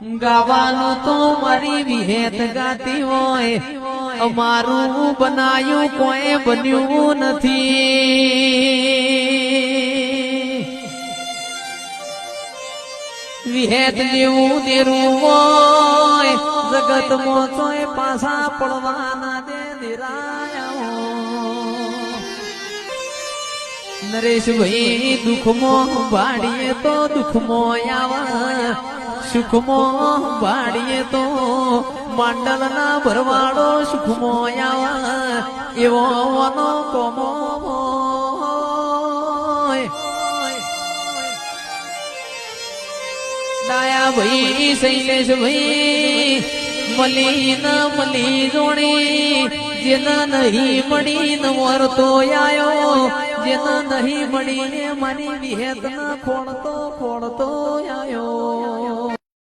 ગાવાનું તો મારી વિહેત ગાતી હોય, અમારું બનાયું કોઈ બન્યું નથી. વિહેત જેવું દેરું હોય જગતમાં ચોય પાછા પડવાના દે દેરાયા. નરેશભાઈ દુઃખમાં ભાડીએ તો દુઃખમાં આવા, સુખમાં ભાડીએ તો માંડલના ભરવાડો સુખમાં આવા. એવો વાનો કોમો ડાયા ભાઈ શૈલેષ ભાઈ મળી ન મળી જોણી, જેના નહીં મળી ન વરતો આયો, જેના નહીં મળી મારી વિહેત ના ખોળતો ખોળતો આયો.